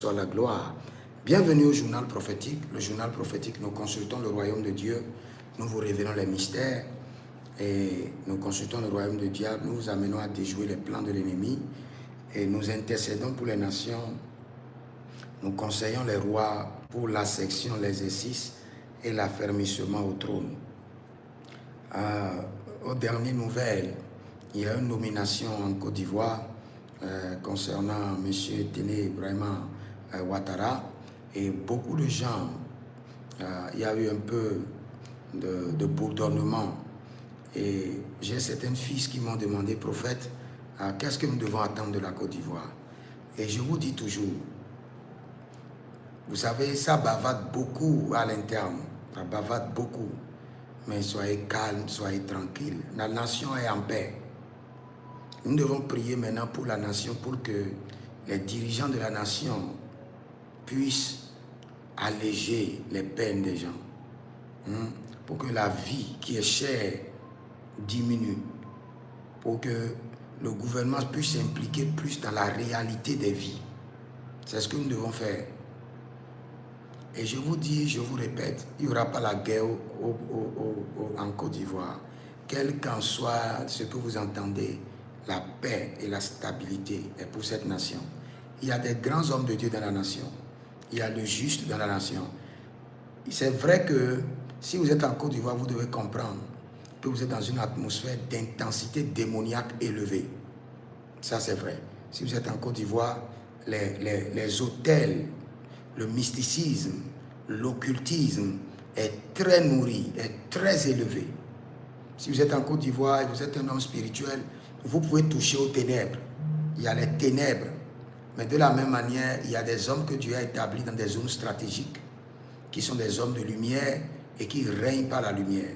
soit la gloire. Bienvenue au journal prophétique. Le journal prophétique, nous consultons le royaume de Dieu, nous vous révélons les mystères et nous consultons le royaume de diable, nous vous amenons à déjouer les plans de l'ennemi et nous intercédons pour les nations. Nous conseillons les rois pour la section, l'exercice et l'affermissement au trône. Aux dernières nouvelles, il y a une nomination en Côte d'Ivoire concernant M. Téné Brahima Ouattara et beaucoup de gens, il y a eu un peu de bourdonnement et j'ai certains fils qui m'ont demandé, prophète, qu'est-ce que nous devons attendre de la Côte d'Ivoire? Et je vous dis toujours, vous savez, ça bavade beaucoup à l'interne, ça bavade beaucoup, mais soyez calme, soyez tranquille, la nation est en paix. Nous devons prier maintenant pour la nation, pour que les dirigeants de la nation puissent alléger les peines des gens, pour que la vie qui est chère diminue, pour que le gouvernement puisse s'impliquer plus dans la réalité des vies. C'est ce que nous devons faire. Et je vous dis, je vous répète, il n'y aura pas la guerre en Côte d'Ivoire. Quel qu'en soit ce que vous entendez, la paix et la stabilité est pour cette nation. Il y a des grands hommes de Dieu dans la nation. Il y a le juste dans la nation. C'est vrai que si vous êtes en Côte d'Ivoire, vous devez comprendre que vous êtes dans une atmosphère d'intensité démoniaque élevée. Ça, c'est vrai. Si vous êtes en Côte d'Ivoire, les hôtels, le mysticisme, l'occultisme est très nourri, est très élevé. Si vous êtes en Côte d'Ivoire et vous êtes un homme spirituel, vous pouvez toucher aux ténèbres. Il y a les ténèbres. Mais de la même manière, il y a des hommes que Dieu a établis dans des zones stratégiques, qui sont des hommes de lumière et qui règnent par la lumière.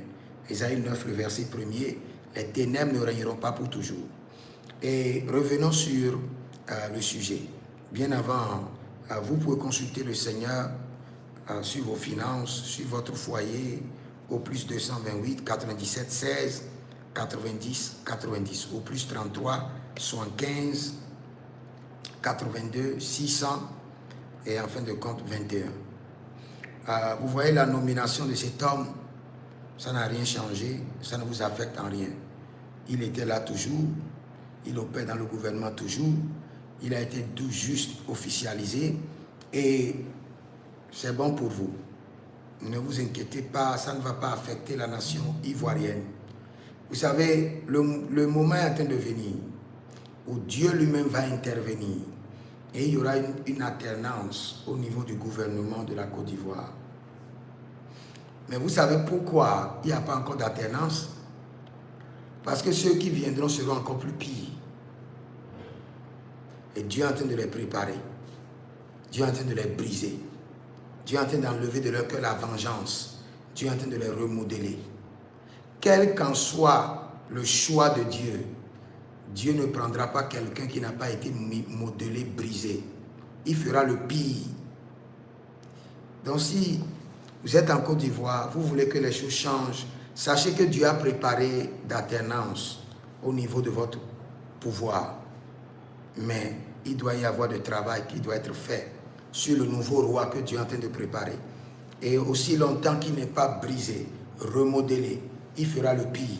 Ésaïe 9, le verset 1er, les ténèbres ne régneront pas pour toujours. Et revenons sur le sujet. Bien avant, vous pouvez consulter le Seigneur sur vos finances, sur votre foyer, au plus 228 97 16 90 90, au plus 33 75 82 600 et en fin de compte 21. Vous voyez la nomination de cet homme, ça n'a rien changé, ça ne vous affecte en rien. Il était là toujours, il opère dans le gouvernement toujours, il a été tout juste officialisé et c'est bon pour vous. Ne vous inquiétez pas, ça ne va pas affecter la nation ivoirienne. Vous savez, le moment est en train de venir où Dieu lui-même va intervenir et il y aura une alternance au niveau du gouvernement de la Côte d'Ivoire. Mais vous savez pourquoi il n'y a pas encore d'alternance? Parce que ceux qui viendront seront encore plus pires. Et Dieu est en train de les préparer. Dieu est en train de les briser. Dieu est en train d'enlever de leur cœur la vengeance. Dieu est en train de les remodeler. Quel qu'en soit le choix de Dieu, Dieu ne prendra pas quelqu'un qui n'a pas été modelé, brisé. Il fera le pire. Donc si vous êtes en Côte d'Ivoire, vous voulez que les choses changent, sachez que Dieu a préparé d'alternance au niveau de votre pouvoir. Mais il doit y avoir du travail qui doit être fait sur le nouveau roi que Dieu est en train de préparer. Et aussi longtemps qu'il n'est pas brisé, remodelé, il fera le pire.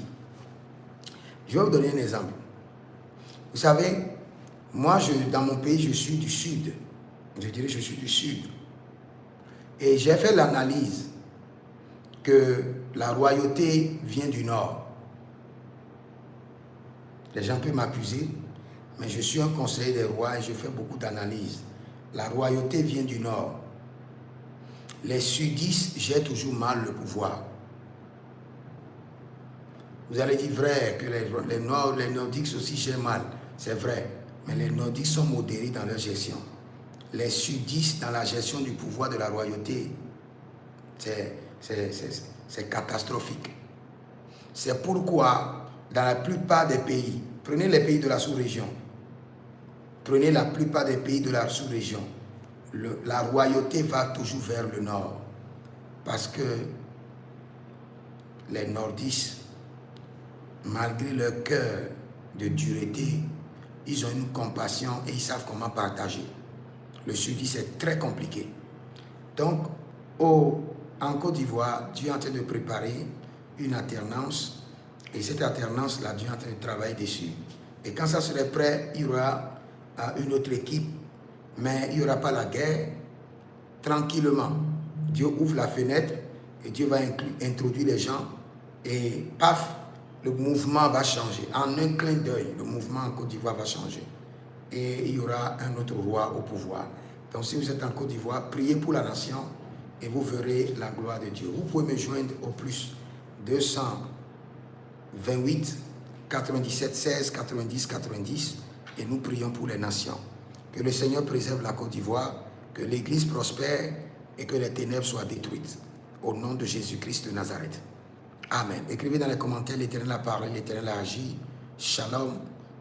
Je vais vous donner un exemple. Vous savez, moi, dans mon pays, je suis du Sud. Je dirais que je suis du Sud. Et j'ai fait l'analyse que la royauté vient du Nord. Les gens peuvent m'accuser, mais je suis un conseiller des rois et je fais beaucoup d'analyses. La royauté vient du Nord. Les sudistes jettent toujours mal le pouvoir. Vous allez dire vrai que les Nordiques aussi jettent mal. C'est vrai, mais les Nordiques sont modérés dans leur gestion. Les sudistes dans la gestion du pouvoir de la royauté, c'est catastrophique. C'est pourquoi dans la plupart des pays, prenez les pays de la sous-région, prenez la plupart des pays de la sous-région, la royauté va toujours vers le nord. Parce que les nordistes, malgré leur cœur de dureté, ils ont une compassion et ils savent comment partager. Le Sud, c'est très compliqué. Donc, en Côte d'Ivoire, Dieu est en train de préparer une alternance. Et cette alternance-là, Dieu est en train de travailler dessus. Et quand ça serait prêt, il y aura une autre équipe. Mais il n'y aura pas la guerre. Tranquillement, Dieu ouvre la fenêtre et Dieu va introduire les gens. Et paf, le mouvement va changer. En un clin d'œil, le mouvement en Côte d'Ivoire va changer. Et il y aura un autre roi au pouvoir. Donc si vous êtes en Côte d'Ivoire, priez pour la nation et vous verrez la gloire de Dieu. Vous pouvez me joindre au plus 228 97 16 90 90 et nous prions pour les nations. Que le Seigneur préserve la Côte d'Ivoire, que l'Église prospère et que les ténèbres soient détruites. Au nom de Jésus-Christ de Nazareth. Amen. Écrivez dans les commentaires, l'Éternel a parlé, l'Éternel a agi. Shalom.